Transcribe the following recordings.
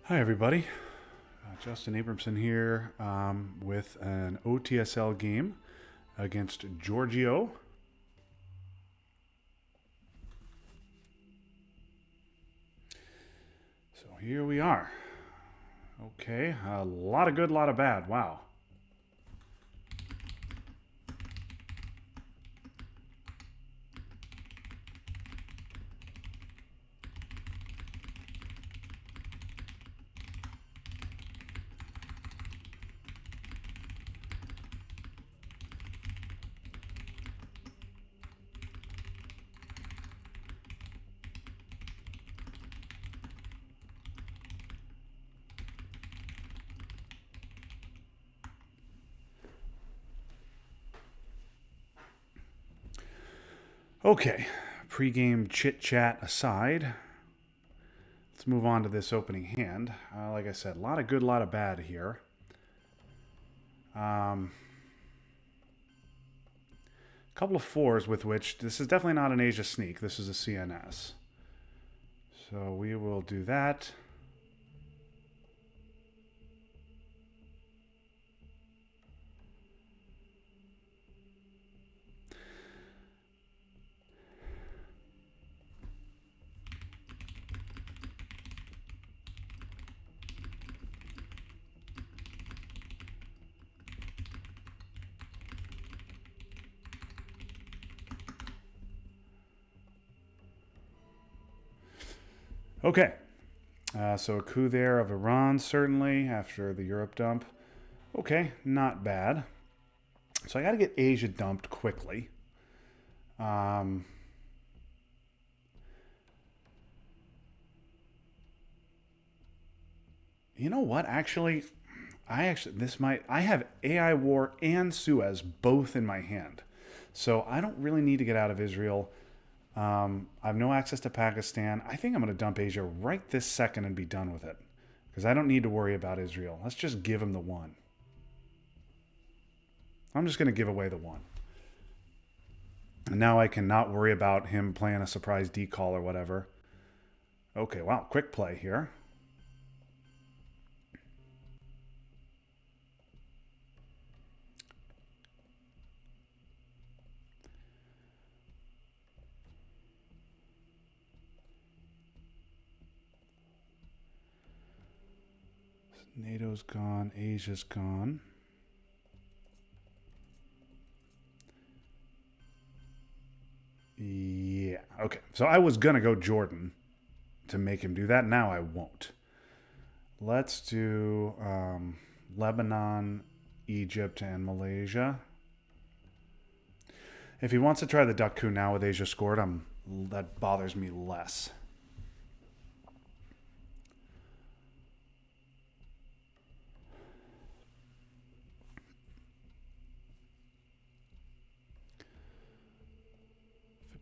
Hi, everybody. Justin Abramson here with an OTSL game against Giorgio. So here we are. Okay, a lot of good, a lot of bad. Wow. Okay, pre-game chit-chat aside, let's move on to this opening hand. Like I said, a lot of good, a lot of bad here. A couple of fours with which this is definitely not an Asia sneak. This is a CNS. So we will do that. Okay, so a coup there of Iran, certainly, after the Europe dump. Okay, not bad. So I got to get Asia dumped quickly. Um, you know what? I have AI War and Suez both in my hand. So I don't really need to get out of Israel. I have no access to Pakistan. I think I'm going to dump Asia right this second and be done with it. Because I don't need to worry about Israel. Let's just give him the one. I'm just going to give away the one. And now I can not worry about him playing a surprise decall or whatever. Okay, wow, quick play here. NATO's gone, Asia's gone. Yeah, okay. So I was going to go Jordan to make him do that. Now I won't. Let's do Lebanon, Egypt, and Malaysia. If he wants to try the duck coup now with Asia scored, that bothers me less.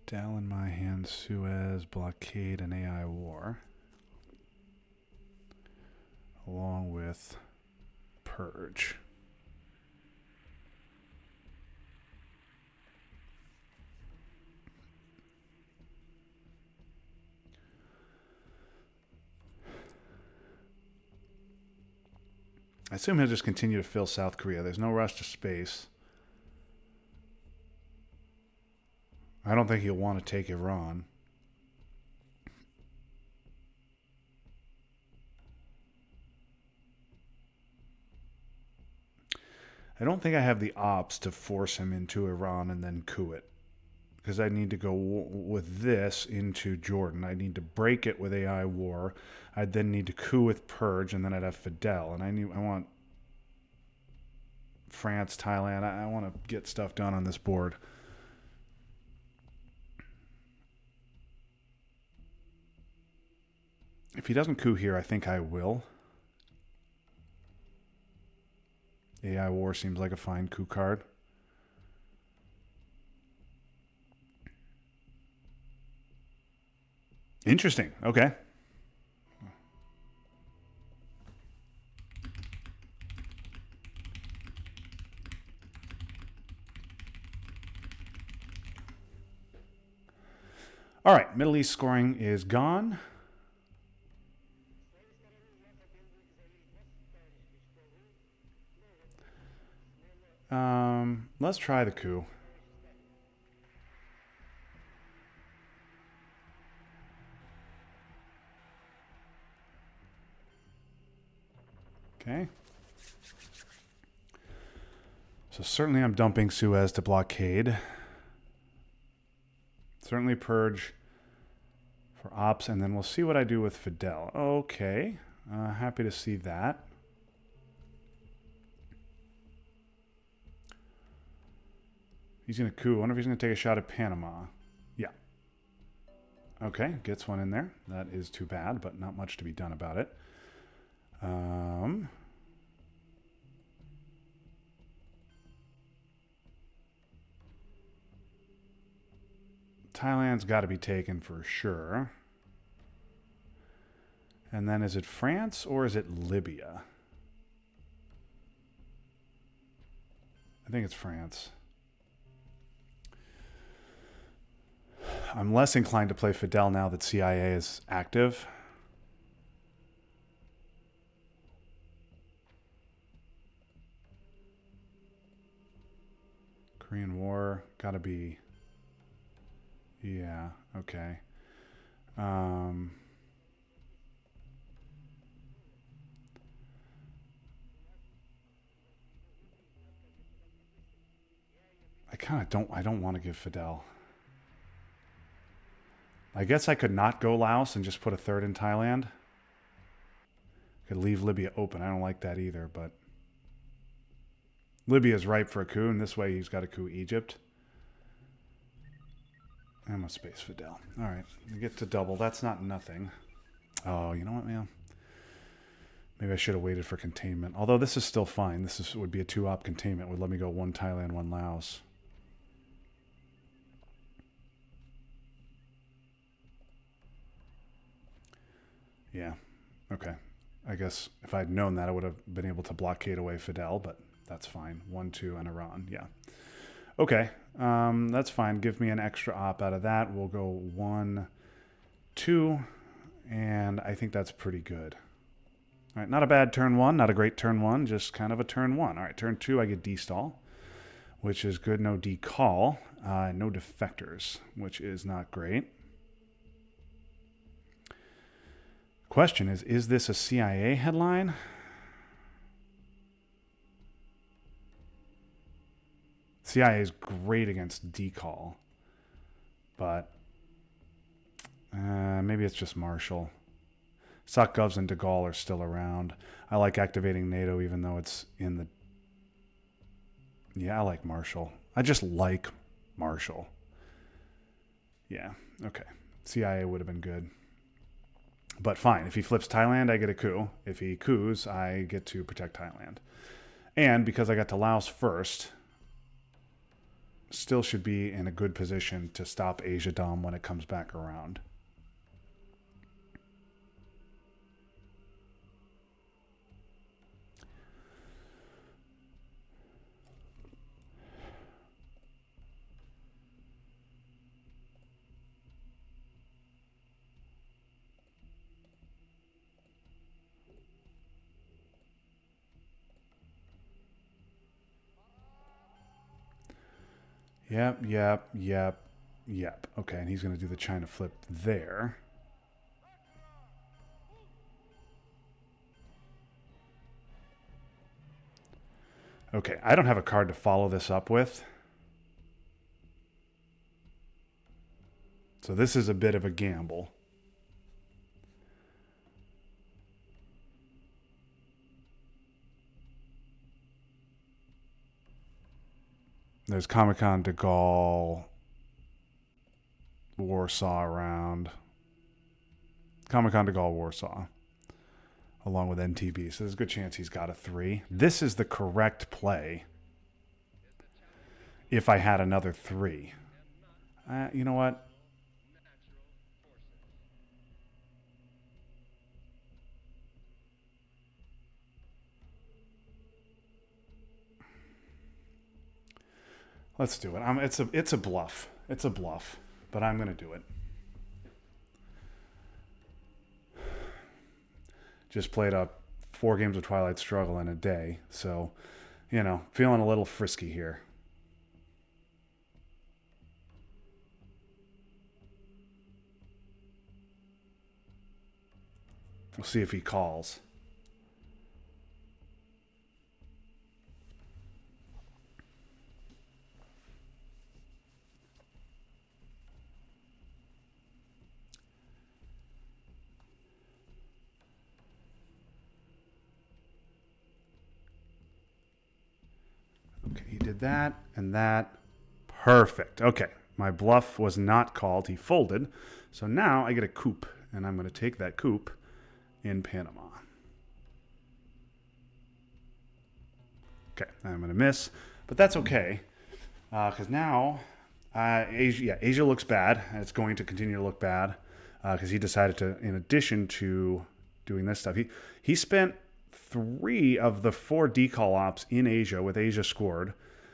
Fidel in my hand, Suez, blockade, and AI war. Along with Purge. I assume he'll just continue to fill South Korea. There's no rush to space. I don't think he'll want to take Iran. I don't think I have the ops to force him into Iran and then coup it. Because I need to go with this into Jordan. I need to break it with AI war. I'd then need to coup with Purge, and then I'd have Fidel. And I want France, Thailand. I want to get stuff done on this board. If he doesn't coup here, I think I will. AI war seems like a fine coup card. Interesting. Okay. All right. Middle East scoring is gone. Let's try the coup. Okay. So certainly I'm dumping Suez to blockade. Certainly purge for ops, and then we'll see what I do with Fidel. Okay. Happy to see that. He's going to coup. I wonder if he's going to take a shot at Panama. Yeah. Okay, gets one in there. That is too bad, but not much to be done about it. Thailand's got to be taken for sure. And then is it France or is it Libya? I think it's France. I'm less inclined to play Fidel now that CIA is active. Korean War, gotta be... Yeah, okay. I don't want to give Fidel. I guess I could not go Laos and just put a third in Thailand. Could leave Libya open. I don't like that either, but Libya is ripe for a coup, and this way he's got to coup Egypt. I'm a space Fidel. All right, we get to double. That's not nothing. Oh, you know what, man? Maybe I should have waited for containment. Although this is still fine. This would be a 2-op containment. Would let me go 1 Thailand, 1 Laos. Yeah. Okay. I guess if I'd known that, I would have been able to blockade away Fidel, but that's fine. 1, 2, and Iran. Yeah. Okay. That's fine. Give me an extra op out of that. We'll go 1, 2, and I think that's pretty good. All right. Not a bad turn 1. Not a great turn 1. Just kind of a turn 1. All right. Turn 2, I get D-stall, which is good. No D-call. No defectors, which is not great. Question is this a CIA headline? CIA is great against decall, but maybe it's just Marshall. SOCGovs and De Gaulle are still around. I like activating NATO even though it's in the... Yeah, I like Marshall. I just like Marshall. Yeah, okay. CIA would have been good. But fine, if he flips Thailand, I get a coup. If he coups, I get to protect Thailand. And because I got to Laos first, still should be in a good position to stop Asia Dom when it comes back around. Yep. Okay, and he's going to do the China flip there. Okay, I don't have a card to follow this up with. So this is a bit of a gamble. There's Comic-Con, De Gaulle, Warsaw around. Comic-Con, De Gaulle, Warsaw, along with NTB. So there's a good chance he's got a 3. This is the correct play if I had another 3. You know what? Let's do it. It's a bluff. It's a bluff, but I'm going to do it. Just played up 4 games of Twilight Struggle in a day, so, feeling a little frisky here. We'll see if he calls. Okay, he did that and that. Perfect. Okay, my bluff was not called. He folded. So now I get a coup, and I'm going to take that coup in Panama. Okay, I'm going to miss, but that's okay because now Asia looks bad, and it's going to continue to look bad because he decided to, in addition to doing this stuff, he spent 3 of the 4 decall ops in Asia with Asia scored.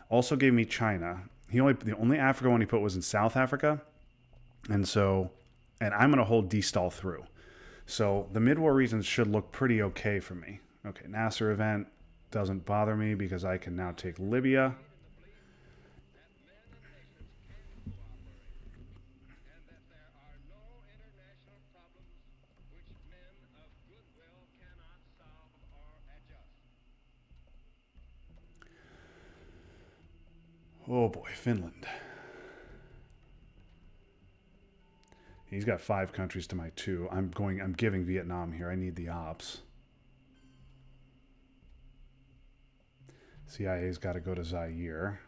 Also gave me China. The only Africa one he put was in South Africa, and I'm going to hold D-stall through. So the mid-war reasons should look pretty okay for me. Okay, Nasser event doesn't bother me because I can now take Libya. Oh boy, Finland. He's got 5 countries to my 2. I'm giving Vietnam here. I need the ops. CIA's got to go to Zaire.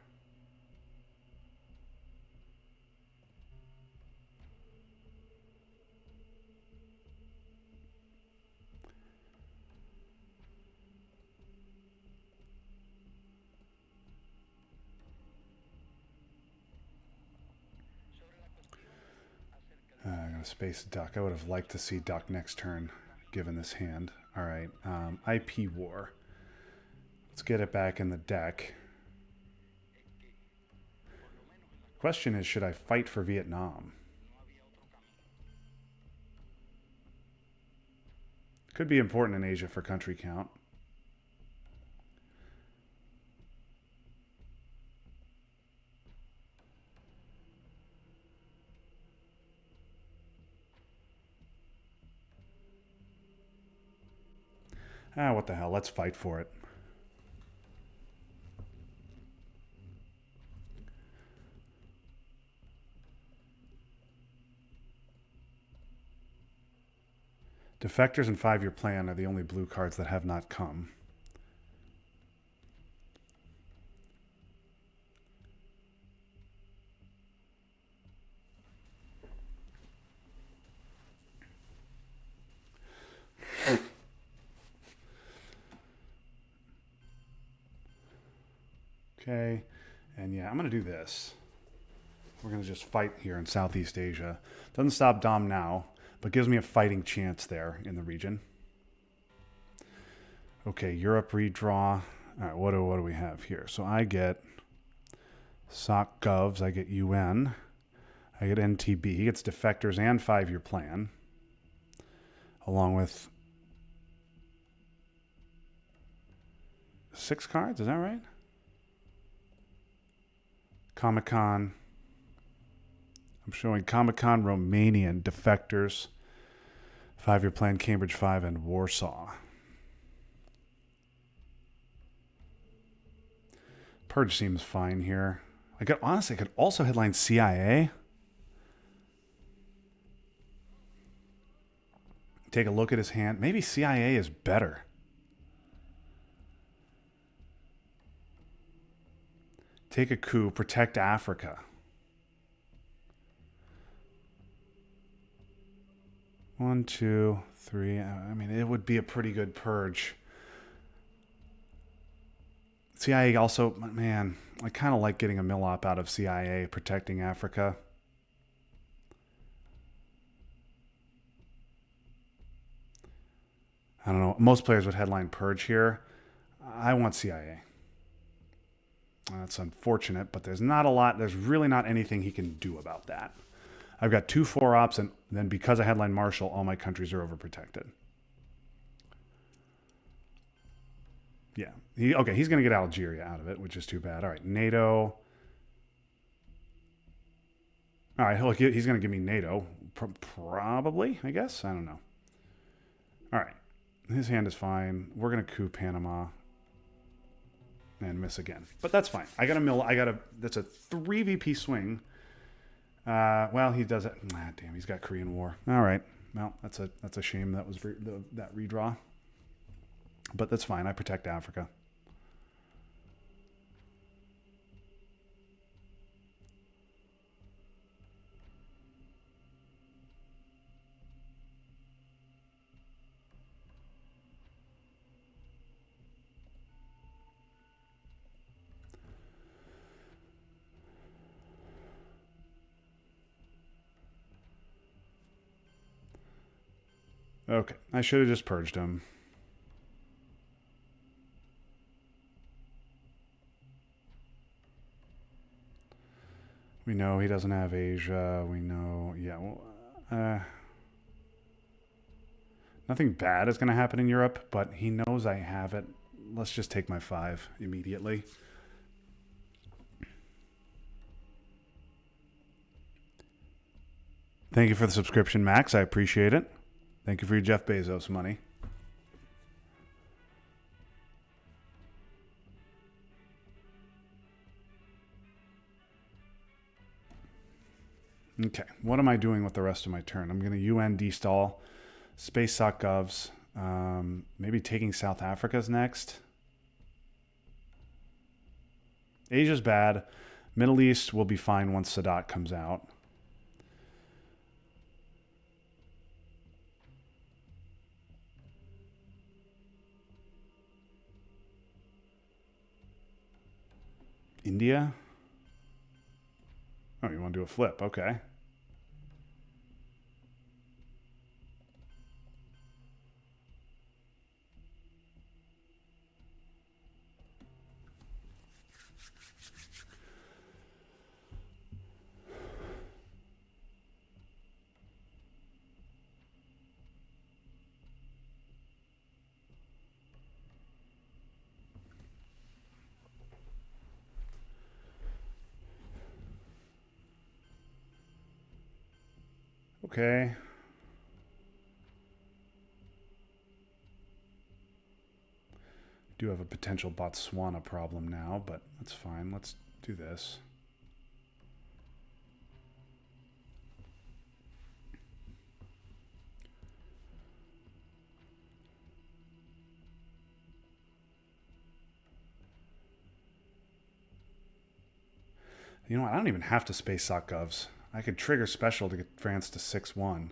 I'm going to space duck. I would have liked to see duck next turn, given this hand. All right, IP war. Let's get it back in the deck. Question is, should I fight for Vietnam? Could be important in Asia for country count. What the hell? Let's fight for it. Defectors and 5-year plan are the only blue cards that have not come. Okay, and yeah, I'm going to do this. We're going to just fight here in Southeast Asia. Doesn't stop Dom now, but gives me a fighting chance there in the region. Okay, Europe redraw. All right, what do we have here? So I get SOC Govs, I get UN, I get NTB. He gets defectors and 5-year plan, along with 6 cards. Is that right? Comic-Con. I'm showing Comic-Con, Romanian, defectors, 5-year plan, Cambridge 5, and Warsaw. Purge seems fine here. I could also headline CIA. Take a look at his hand. Maybe CIA is better. Take a coup, protect Africa. 1, 2, 3. I mean, it would be a pretty good purge. CIA also, man, I kind of like getting a mill-op out of CIA, protecting Africa. I don't know. Most players would headline purge here. I want CIA. That's unfortunate, but there's not a lot. There's really not anything he can do about that. I've got 2 4-ops, and then because I headline Marshall, all my countries are overprotected. Yeah. He's going to get Algeria out of it, which is too bad. All right, NATO. All right, he's going to give me NATO. Probably, I guess. I don't know. All right. His hand is fine. We're going to coup Panama and miss again. But that's fine. I got a mill. That's a 3 VP swing. Well, he does it. Ah, damn, he's got Korean War. All right. Well, that's a shame that was that redraw. But that's fine. I protect Africa. Okay, I should have just purged him. We know he doesn't have Asia. We know, yeah. Well, nothing bad is going to happen in Europe, but he knows I have it. Let's just take my 5 immediately. Thank you for the subscription, Max. I appreciate it. Thank you for your Jeff Bezos money. Okay, what am I doing with the rest of my turn? I'm going to UN destall, space sock govs, maybe taking South Africa's next. Asia's bad. Middle East will be fine once Sadat comes out. India? Oh, you want to do a flip? Okay. Okay. Do have a potential Botswana problem now, but that's fine. Let's do this. You know what? I don't even have to space sock govs. I could trigger special to get France to 6-1.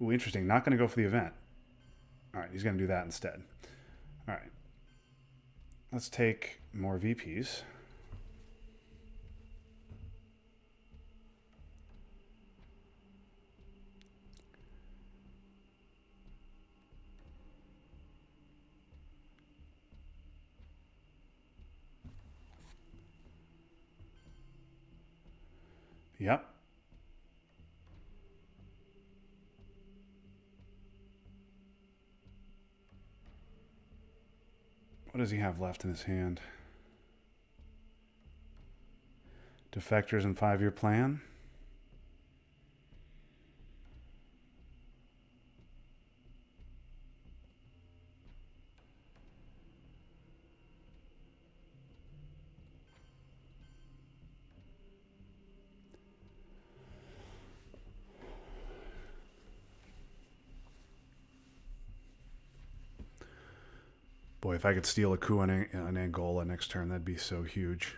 Ooh, interesting. Not going to go for the event. All right, he's going to do that instead. All right. Let's take more VPs. Yep. What does he have left in his hand? Defectors and 5-year plan. Boy, if I could steal a coup in Angola next turn, that'd be so huge.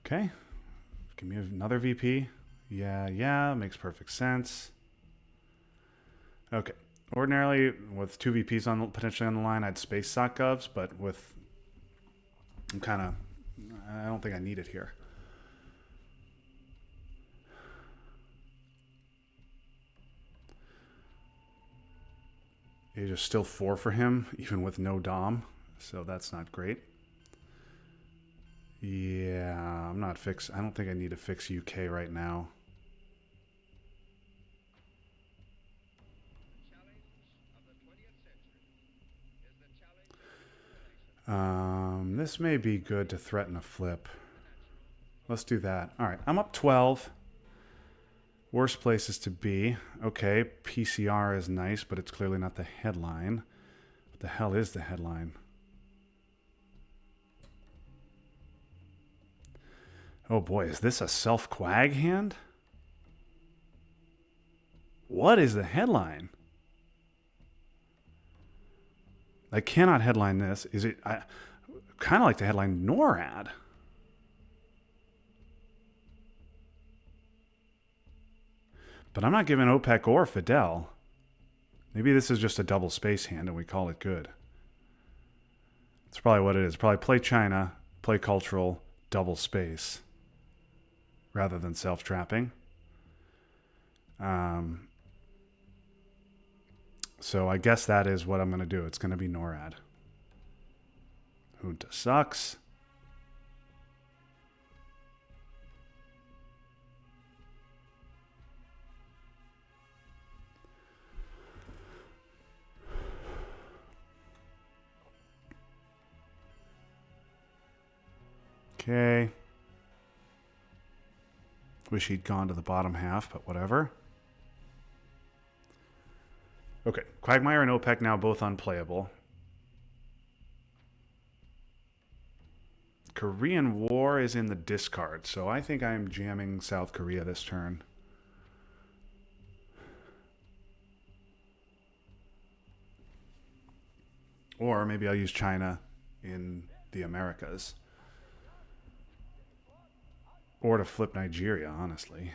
Okay. Give me another VP. Yeah, makes perfect sense. Okay. Ordinarily, with 2 VPs potentially on the line, I'd space sock govs, but with... I don't think I need it here. Asia's still 4 for him, even with no Dom, so that's not great. Yeah, I don't think I need to fix UK right now. This may be good to threaten a flip. Let's do that. All right, I'm up 12. Worst places to be. Okay, PCR is nice, but it's clearly not the headline. What the hell is the headline? Oh boy, is this a self-quag hand? What is the headline? I cannot headline this. Is it? I kind of like to headline NORAD. But I'm not giving OPEC or Fidel. Maybe this is just a double space hand and we call it good. That's probably what it is. Probably play China, play cultural, double space, rather than self-trapping. So I guess that is what I'm going to do. It's going to be NORAD. Junta sucks. Okay. Wish he'd gone to the bottom half, but whatever. Okay, Quagmire and OPEC now both unplayable. Korean War is in the discard, so I think I'm jamming South Korea this turn. Or maybe I'll use China in the Americas. Or to flip Nigeria, honestly.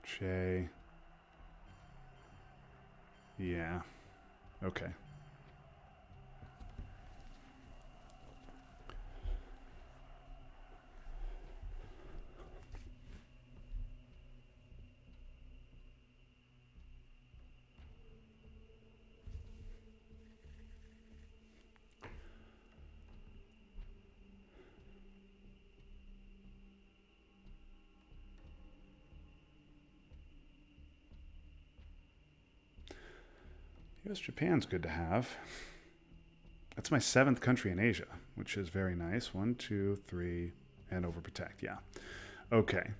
Che. Yeah. Okay. US Japan's good to have. That's my 7th country in Asia, which is very nice. 1, 2, 3, and overprotect. Yeah. Okay.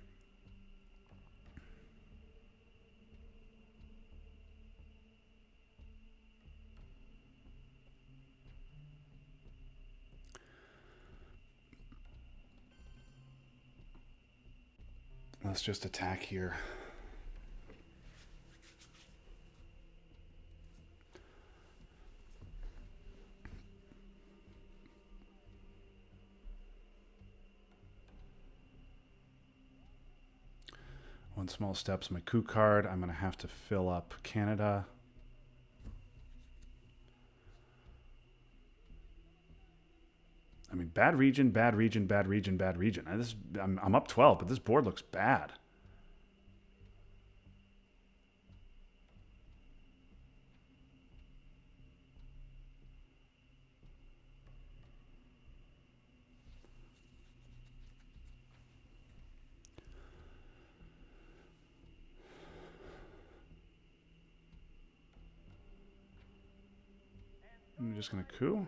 Let's just attack here. One small step's my coup card. I'm going to have to fill up Canada. I mean, bad region, bad region, bad region, bad region. I'm up 12, but this board looks bad. I'm just going to coup.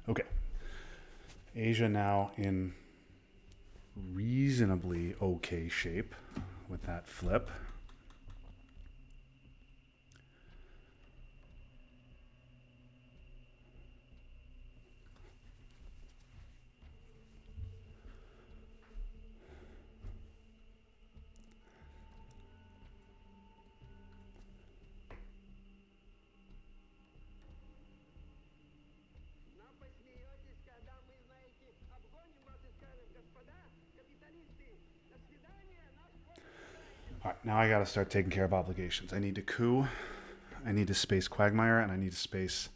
Okay. Asia now in reasonably okay shape with that flip. All right, now I got to start taking care of obligations. I need to coup, I need to space Quagmire, and I need to space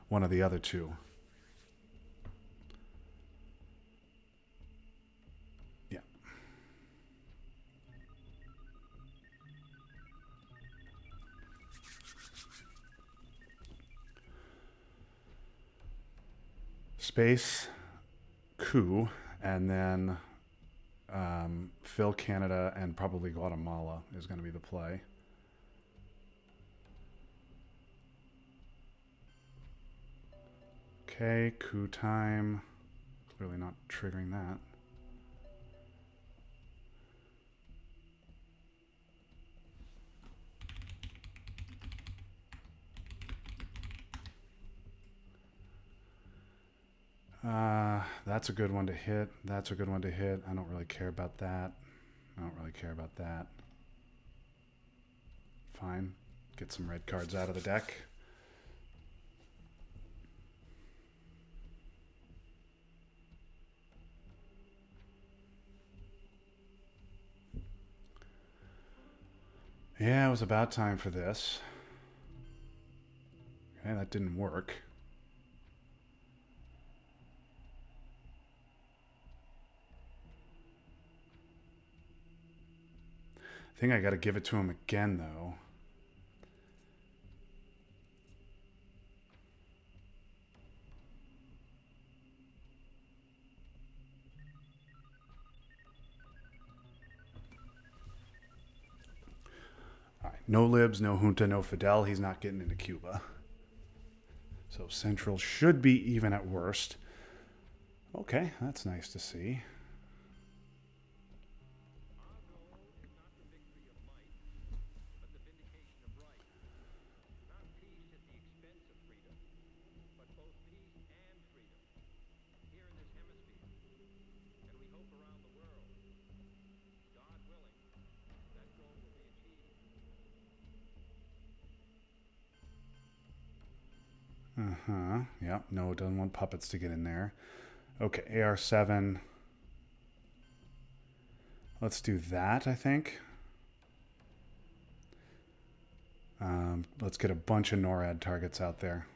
one of the other two. Yeah. space coup, and then fill Canada and probably Guatemala is going to be the play. Okay, coup time. Clearly not triggering that. That's a good one to hit. That's a good one to hit. I don't really care about that. I don't really care about that. Fine. Get some red cards out of the deck. Yeah, it was about time for this. Okay, that didn't work. I think I got to give it to him again, though. All right, no libs, no junta, no Fidel. He's not getting into Cuba. So Central should be even at worst. Okay, that's nice to see. Uh-huh. Yep, no, doesn't want puppets to get in there. Okay, AR7. Let's do that, I think. Let's get a bunch of NORAD targets out there.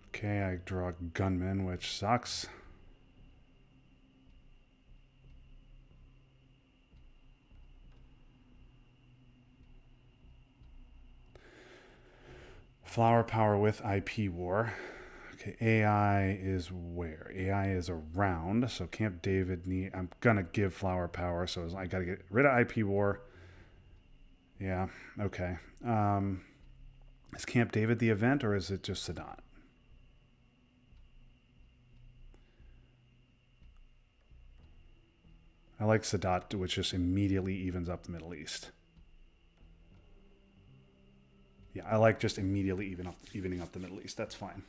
Okay, I draw a gunman, which sucks. Flower power with IP war. Okay, AI is where? AI is around, so Camp David need. I'm gonna give flower power, so I gotta get rid of IP war. Yeah, okay. Is Camp David the event, or is it just Sadat? I like Sadat, which just immediately evens up the Middle East. Yeah, I like just immediately evening up the Middle East. That's fine.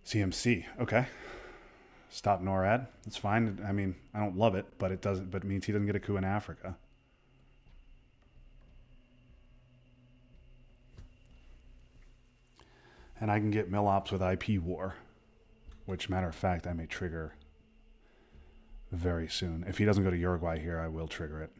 CMC. Okay. Stop NORAD. That's fine. I mean, I don't love it, but it doesn't. But it means he doesn't get a coup in Africa. And I can get Millops with IP war, which, matter of fact, I may trigger very soon. If he doesn't go to Uruguay here, I will trigger it.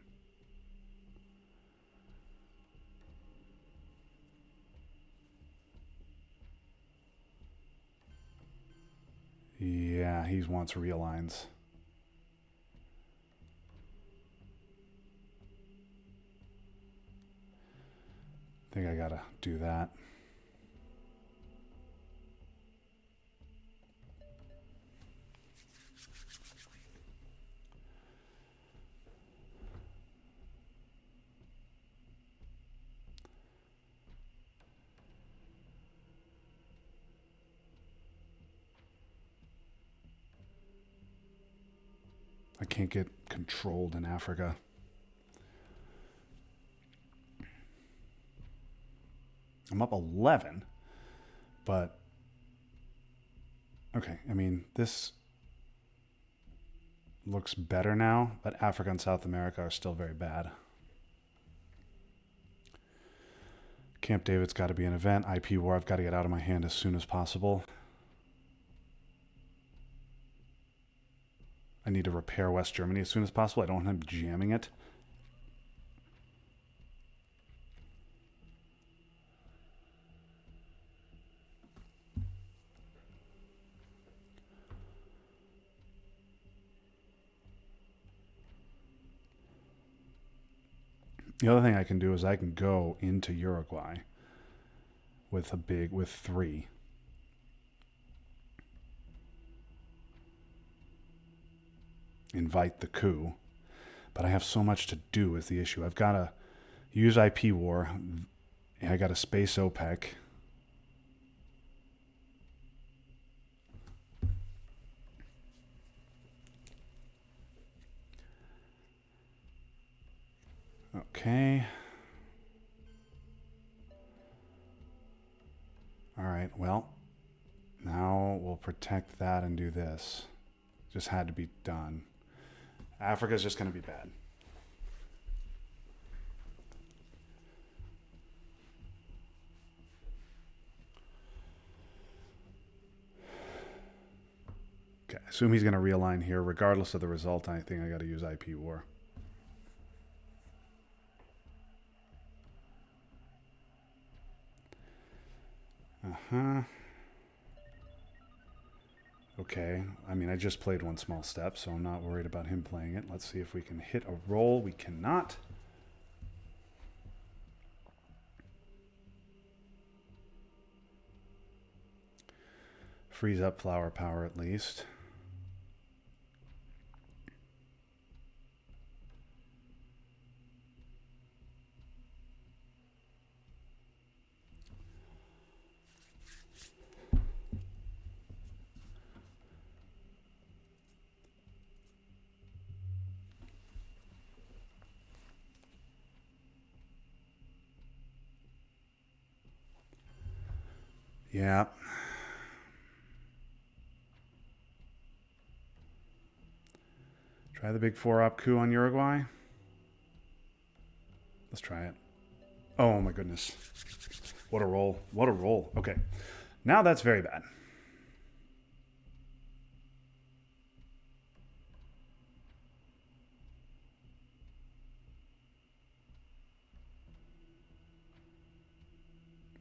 Yeah, he wants realigns. I think I gotta do that. I can't get controlled in Africa. I'm up 11, but okay. I mean, this looks better now, but Africa and South America are still very bad. Camp David's got to be an event. IP war, I've got to get out of my hand as soon as possible. I need to repair West Germany as soon as possible. I don't want him jamming it. The other thing I can do is I can go into Uruguay with three. Invite the coup. But I have so much to do is the issue. I've got to use IP war. I got to space OPEC. Okay. All right, well, now we'll protect that and do this. Just had to be done. Africa's just going to be bad. Okay, assume he's going to realign here. Regardless of the result, I think I got to use IP war. Uh-huh. Okay, I mean, I just played one small step, so I'm not worried about him playing it. Let's see if we can hit a roll. We cannot. Freeze up flower power at least. Yeah. Try the big 4-op coup on Uruguay. Let's try it. Oh my goodness. What a roll. What a roll. Okay. Now that's very bad.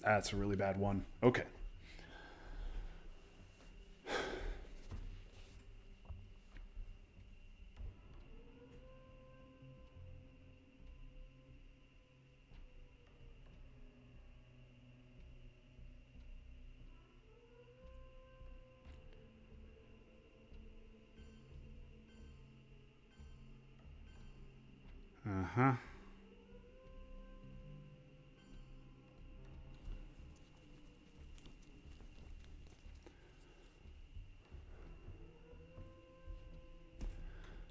That's a really bad one. Okay. Uh-huh.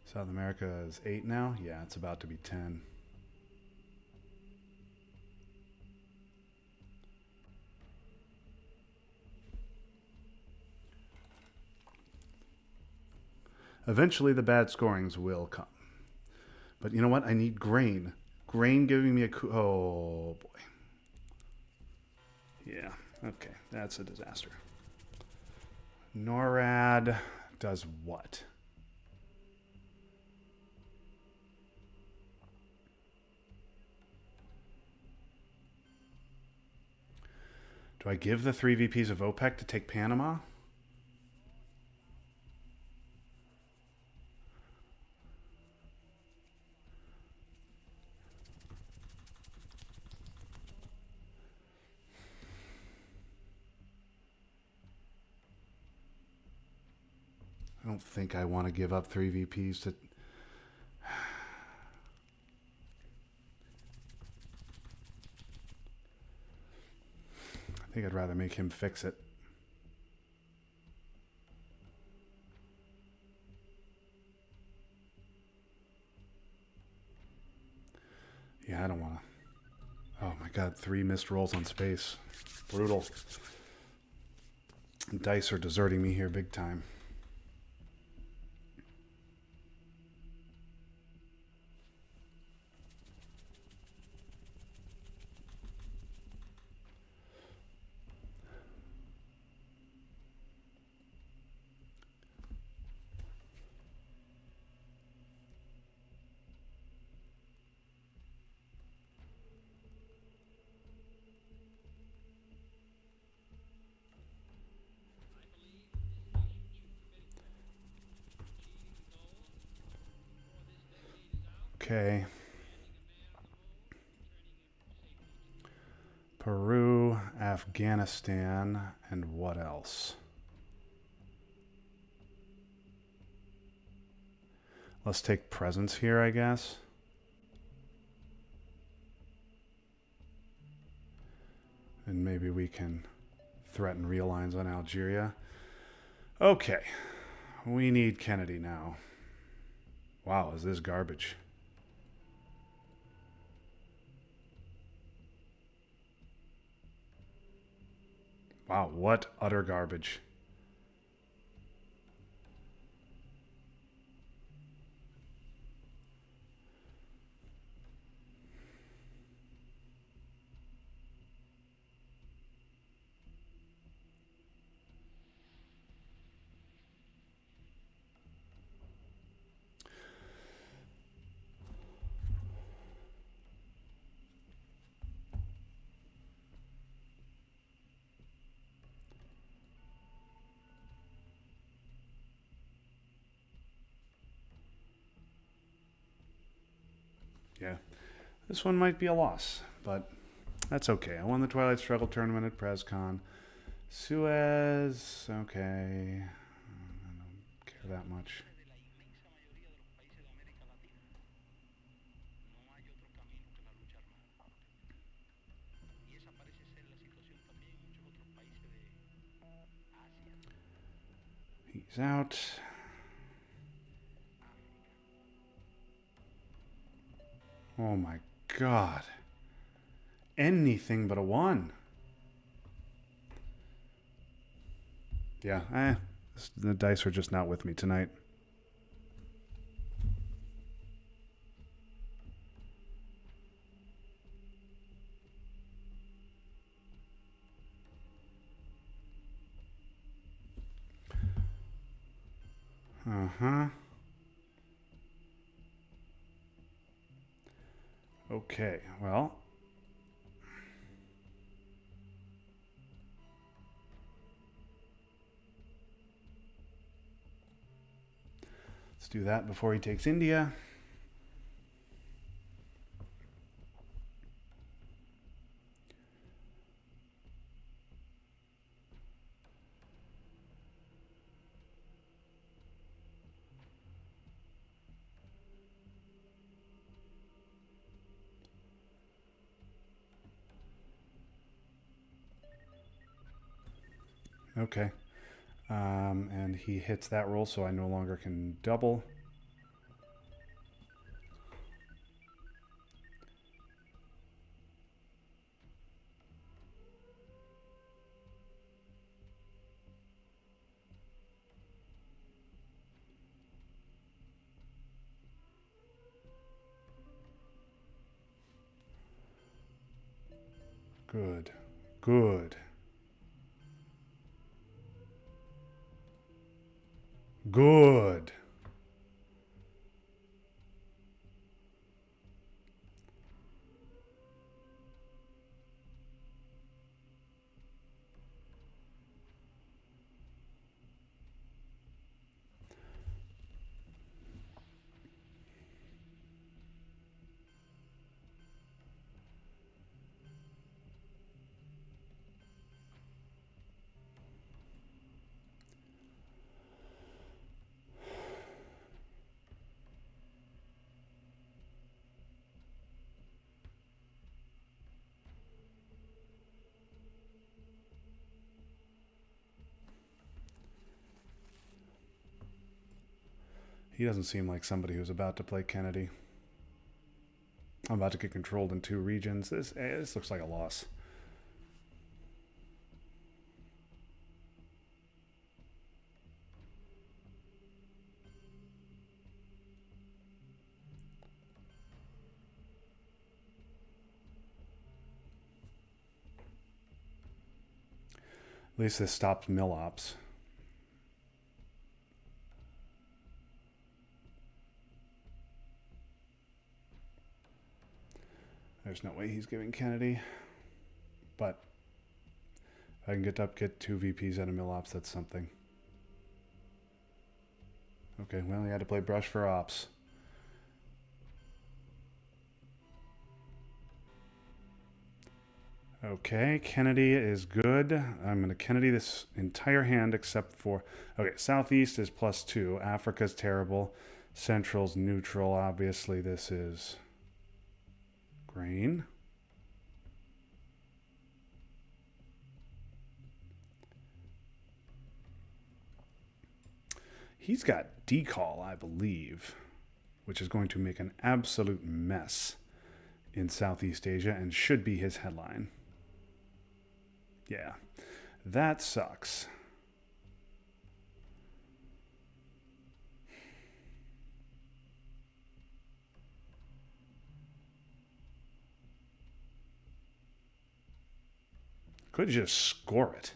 South America is 8 now? Yeah, it's about to be 10. Eventually the bad scorings will come. But you know what? I need grain. Grain giving me a... Oh, boy. Yeah, okay. That's a disaster. NORAD does what? Do I give the 3 VPs of OPEC to take Panama? I don't think I want to give up 3 VPs to... I think I'd rather make him fix it. Yeah, I don't want to... Oh my god, 3 missed rolls on space. Brutal. Dice are deserting me here big time. Okay. Peru, Afghanistan, and what else? Let's take presence here, I guess. And maybe we can threaten real lines on Algeria. Okay. We need Kennedy now. Wow, is this garbage? Wow, what utter garbage. Yeah, this one might be a loss, but that's okay. I won the Twilight Struggle tournament at PresCon. Suez, okay. I don't care that much. He's out. Oh my god. Anything but a 1. Yeah, the dice are just not with me tonight. Uh-huh. Okay, well. Let's do that before he takes India. Okay. And he hits that roll, so I no longer can double. Good. Good. Good. He doesn't seem like somebody who's about to play Kennedy. I'm about to get controlled in 2 regions. This looks like a loss. At least this stopped mill ops. There's no way he's giving Kennedy. But if I can get 2 VPs out of mill ops, that's something. Okay, well, he had to play brush for ops. Okay, Kennedy is good. I'm going to Kennedy this entire hand except for. Okay, Southeast is +2. Africa's terrible. Central's neutral. Obviously, this is grain. He's got decall, I believe, which is going to make an absolute mess in Southeast Asia and should be his headline. Yeah, that sucks. Could just score it.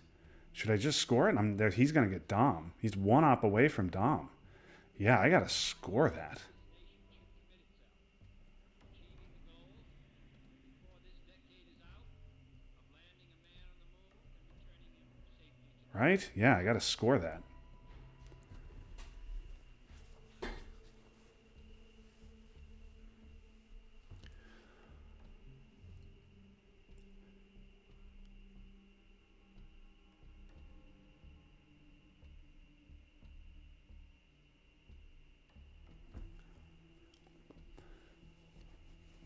Should I just score it? I'm there. He's gonna get Dom. He's one op away from Dom. Yeah, I gotta score that. Right? Yeah, I gotta score that.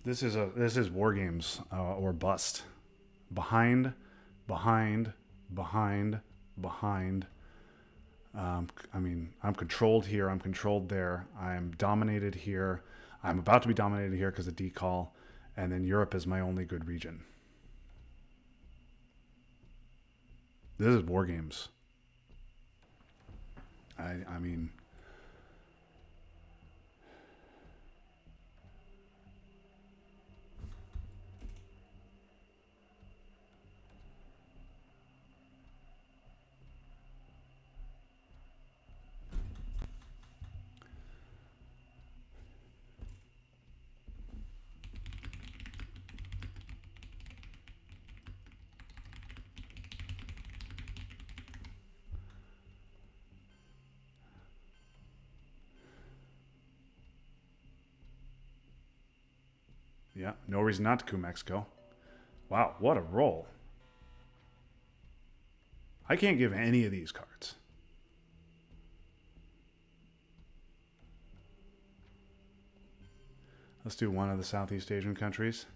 This is war games or bust. Behind, behind, behind, behind. I mean, I'm controlled here. I'm controlled there. I'm dominated here. I'm about to be dominated here because of decall, and then Europe is my only good region. This is war games. I mean, yeah, no reason not to coup Mexico. Wow, what a roll! I can't give any of these cards. Let's do one of the Southeast Asian countries.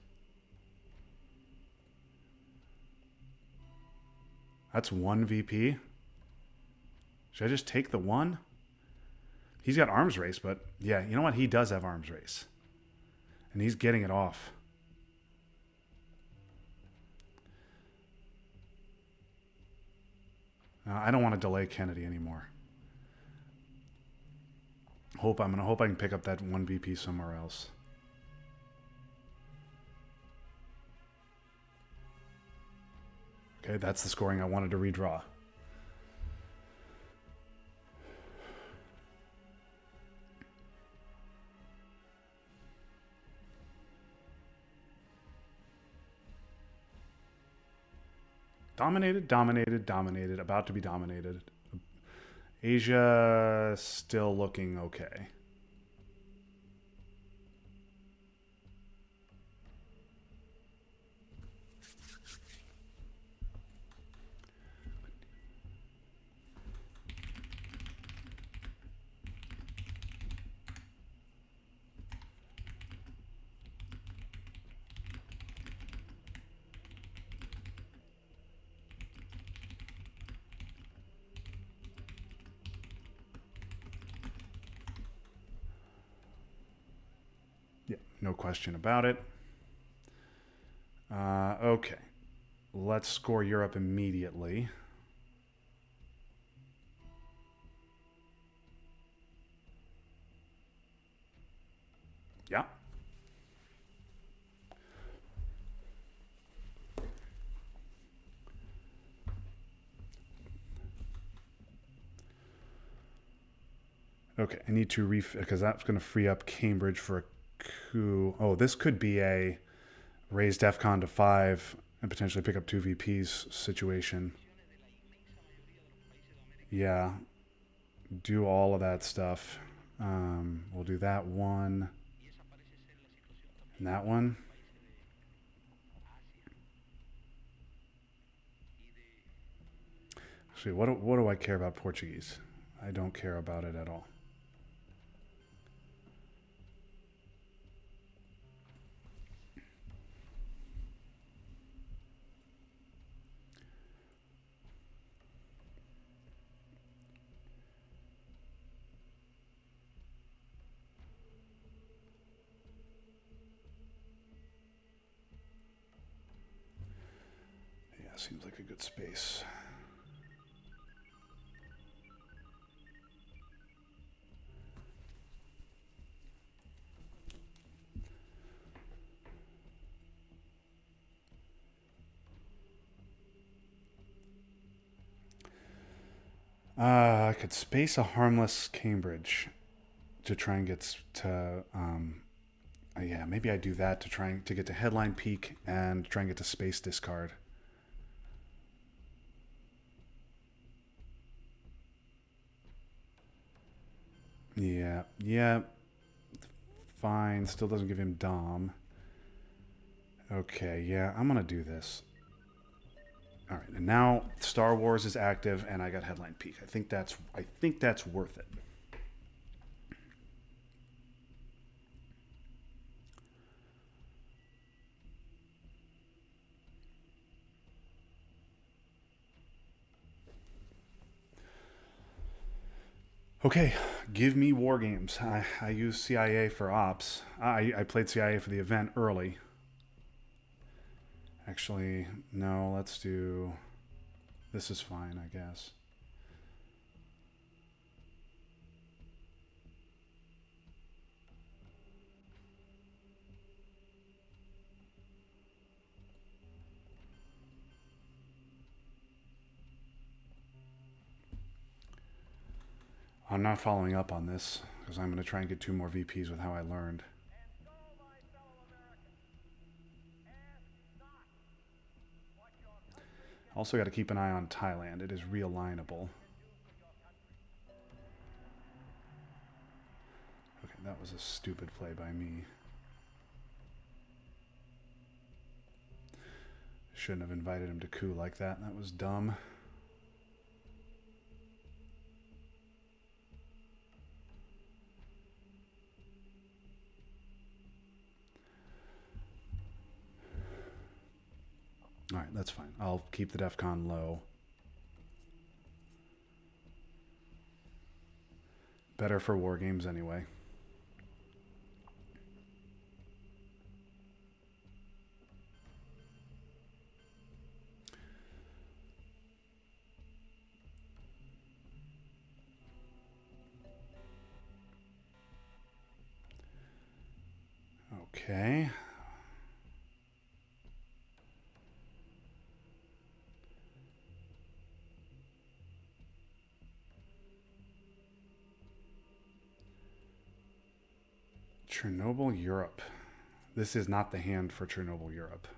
That's one VP. Should I just take the one? He's got arms race, but yeah, you know what? He does have arms race. And he's getting it off. I don't want to delay Kennedy anymore. I'm gonna hope I can pick up that one VP somewhere else. Okay, that's the scoring I wanted to redraw. Dominated, dominated, dominated, about to be dominated. Asia still looking okay. Yeah, no question about it. Okay, let's score Europe immediately. Yeah. Okay, I need to because that's going to free up Cambridge for a coup. Oh, this could be a raise DEFCON to 5 and potentially pick up 2 VPs situation. Yeah, do all of that stuff. We'll do that one and that one. Actually, what do I care about Portuguese? I don't care about it at all. Yeah, seems like a good space. I could space a harmless Cambridge to try and get to. Yeah, maybe I do that to try to get to headline peak and try and get to space discard. Yeah, yeah, fine. Still doesn't give him Dom. Okay, yeah, I'm gonna do this. All right, and now Star Wars is active, and I got headline peak. I think that's worth it. Okay, give me war games. I use CIA for ops. I played CIA for the event early. Actually, no, let's do. This is fine, I guess. I'm not following up on this because I'm going to try and get 2 more VPs with how I learned. Also, got to keep an eye on Thailand. It is realignable. Okay, that was a stupid play by me. Shouldn't have invited him to coup like that. That was dumb. All right, that's fine. I'll keep the DEFCON low. Better for war games anyway. Okay. Chernobyl, Europe. This is not the hand for Chernobyl, Europe.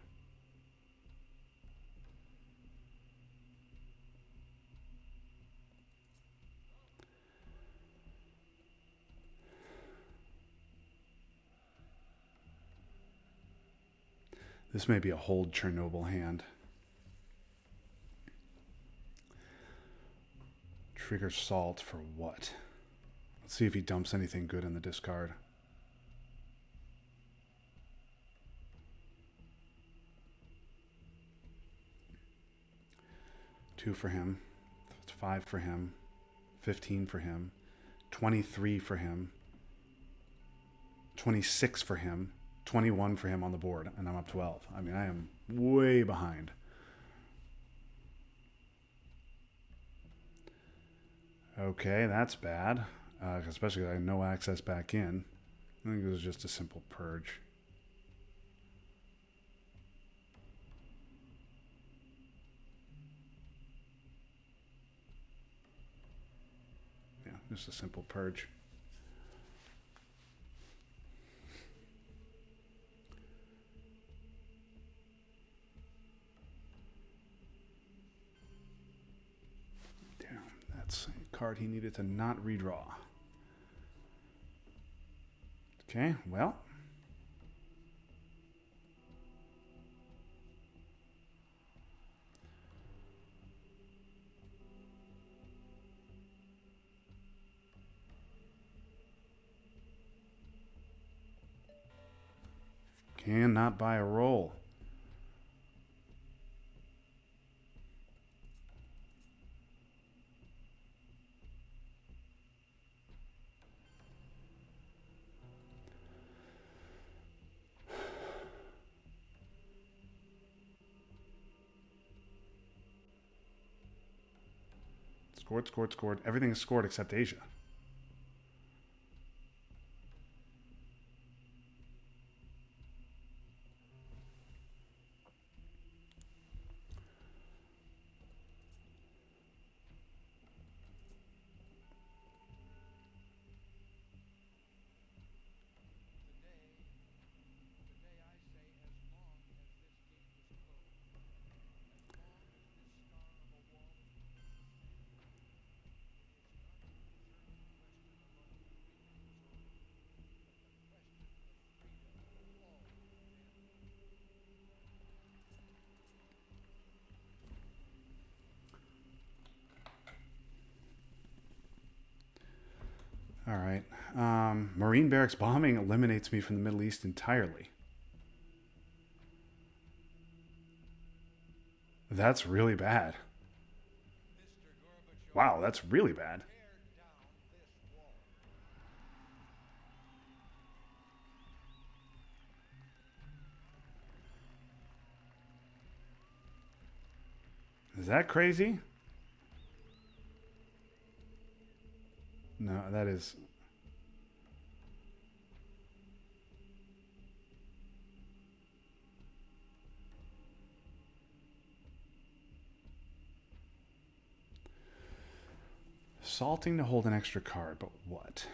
This may be a hold Chernobyl hand. Trigger salt for what? Let's see if he dumps anything good in the discard. Two for him. It's 5 for him. 15 for him. 23 for him. 26 for him. 21 for him on the board, and I'm up 12. I mean, I am way behind. Okay, that's bad. Especially I had no access back in. I think it was just a simple purge. Yeah, just a simple purge. Damn, that's a card he needed to not redraw. Okay, well. Cannot buy a roll. Scored, scored, scored. Everything is scored except Asia. All right. Marine barracks bombing eliminates me from the Middle East entirely. That's really bad. Wow, that's really bad. Is that crazy? No, that is... Salting to hold an extra card, but what?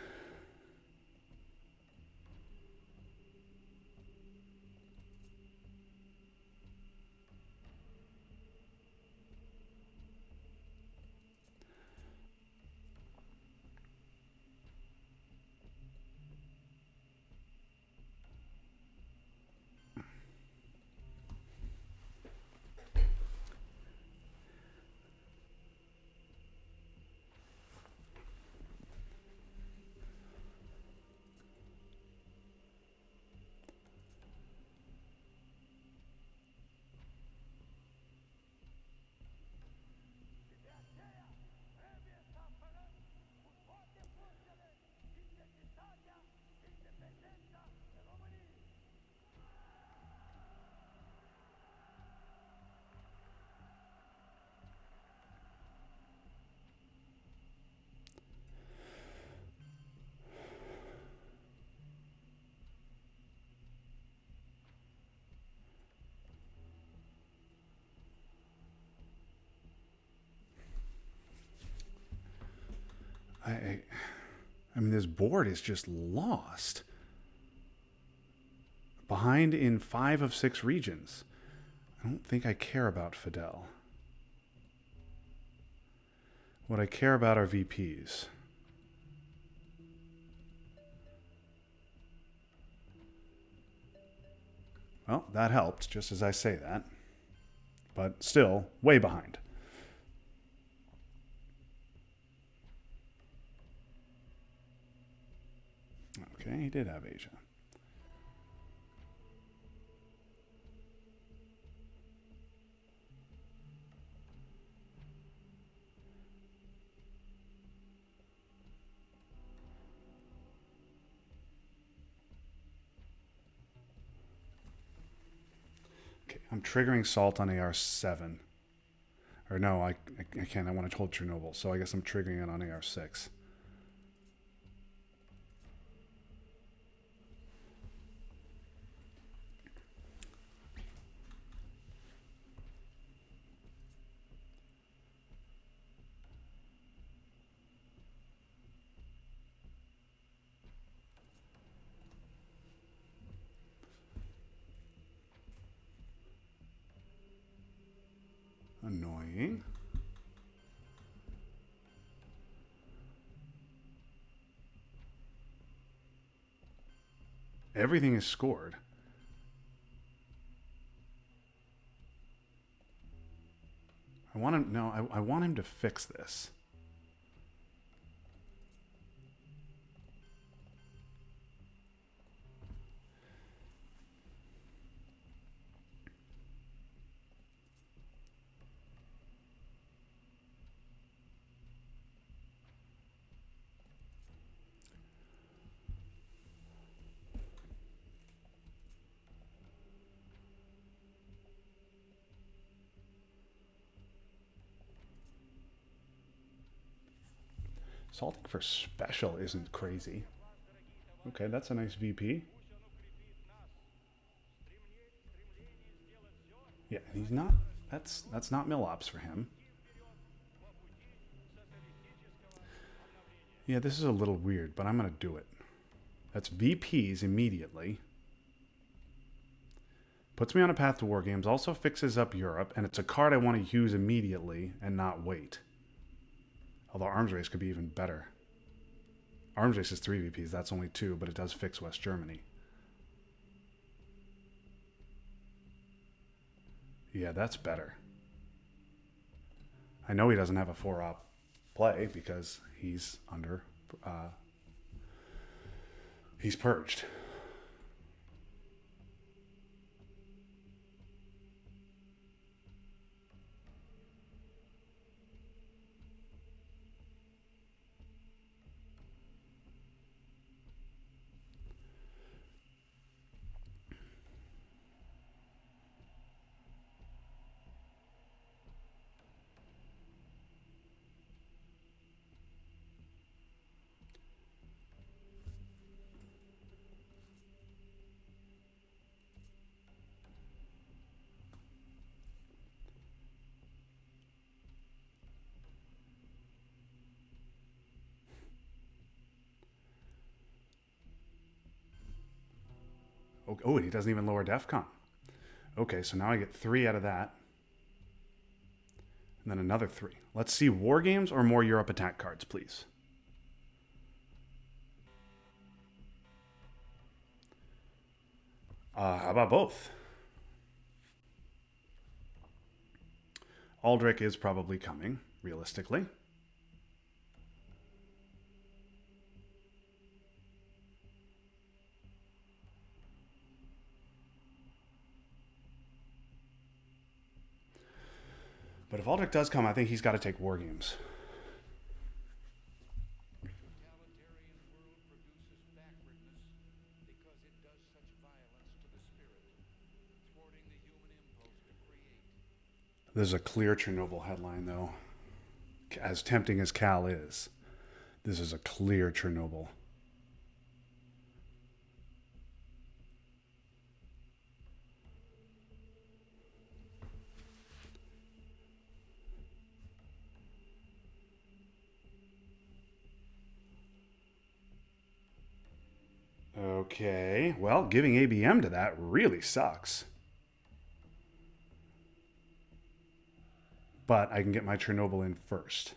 I mean, this board is just lost. Behind in 5 of 6 regions. I don't think I care about Fidel. What I care about are VPs. Well, that helped, just as I say that. But still, way behind. Okay, he did have Asia. Okay, I'm triggering Salt on AR7. Or no, I can't. I want to hold Chernobyl, so I guess I'm triggering it on AR6. Annoying. Everything is scored. I want him. No, I want him to fix this. Salting for special isn't crazy. Okay, that's a nice VP. Yeah, he's not. That's not mill ops for him. Yeah, this is a little weird, but I'm gonna do it. That's VPs immediately. Puts me on a path to war games. Also fixes up Europe, and it's a card I want to use immediately and not wait. Although arms race could be even better. Arms race is 3 VPs. That's only 2, but it does fix West Germany. Yeah, that's better. I know he doesn't have a 4-op play because he's under... he's purged. Oh, he doesn't even lower DEFCON. Okay, so now I get 3 out of that. And then another 3. Let's see war games or more Europe attack cards, please. How about both? Aldrich is probably coming, realistically. But if Aldrich does come, I think he's got to take war games. There's a clear Chernobyl headline, though. As tempting as Cal is, this is a clear Chernobyl. Okay, well, giving ABM to that really sucks. But I can get my Chernobyl in first.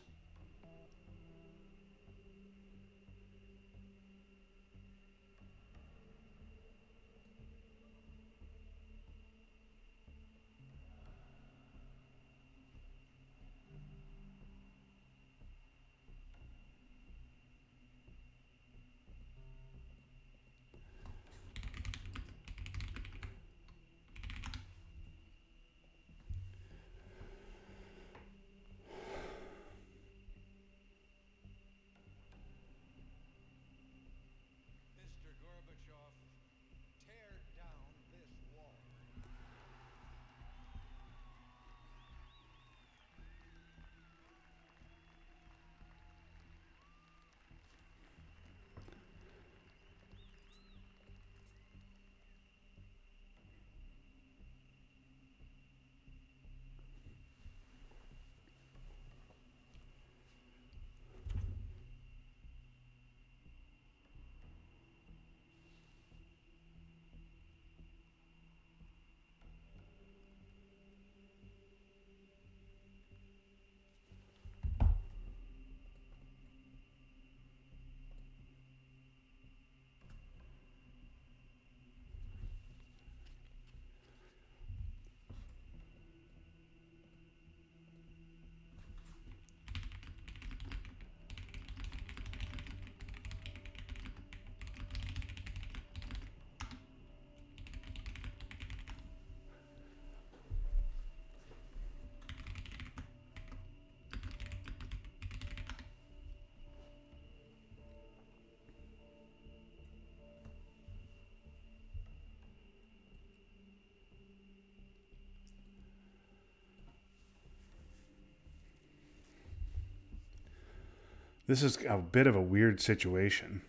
This is a bit of a weird situation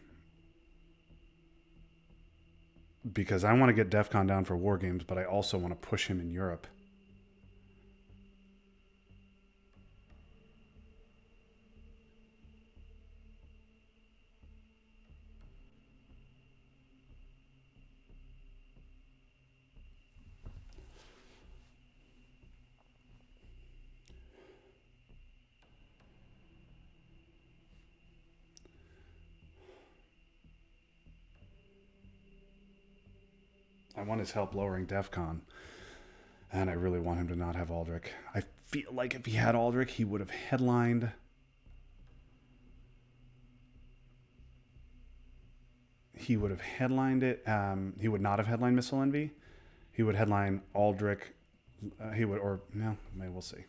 because I want to get DEF CON down for War Games, but I also want to push him in Europe. I want his help lowering DEF CON, and I really want him to not have Aldrich. I feel like if he had Aldrich, he would have headlined. He would have headlined it. He would not have headlined Missile Envy. He would headline Aldrich. He would, or no, maybe we'll see.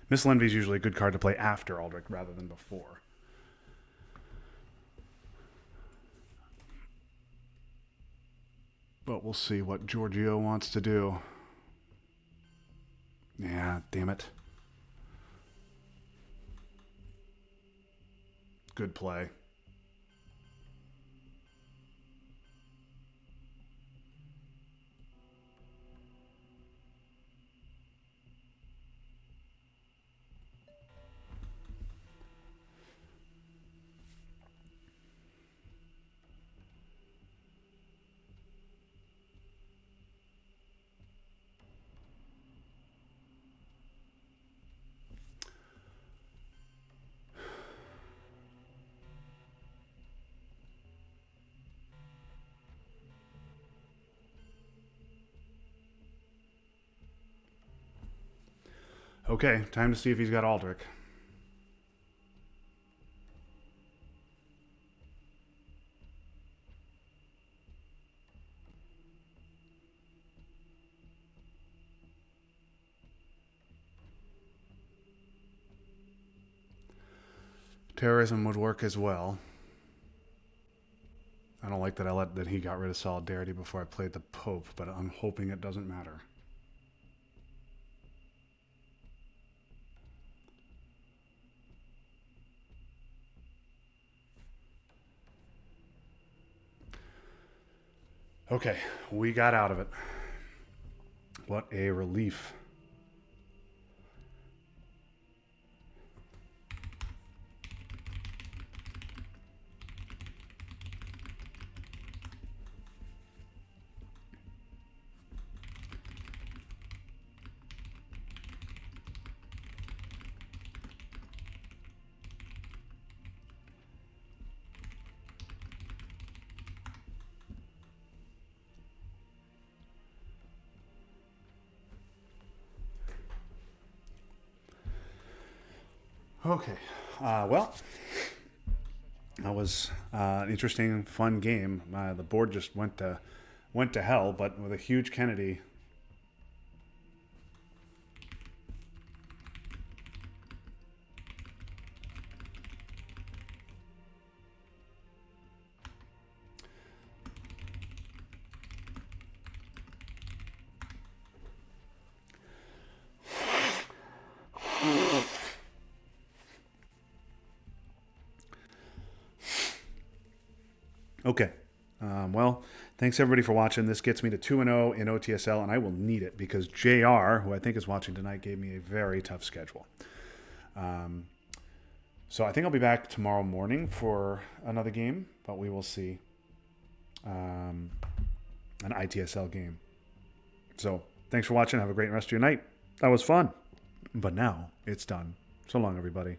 Missile Envy is usually a good card to play after Aldrich rather than before. But we'll see what Giorgio wants to do. Yeah, damn it. Good play. Okay, time to see if he's got Aldrich. Terrorism would work as well. I don't like that he got rid of Solidarity before I played the Pope, but I'm hoping it doesn't matter. Okay, we got out of it. What a relief. Okay, well, that was an interesting, fun game. The board just went to hell, but with a huge Kennedy. Okay. Well, thanks everybody for watching. This gets me to 2-0 in OTSL, and I will need it because JR, who I think is watching tonight, gave me a very tough schedule. So I think I'll be back tomorrow morning for another game, but we will see. An ITSL game. So thanks for watching. Have a great rest of your night. That was fun. But now it's done. So long, everybody.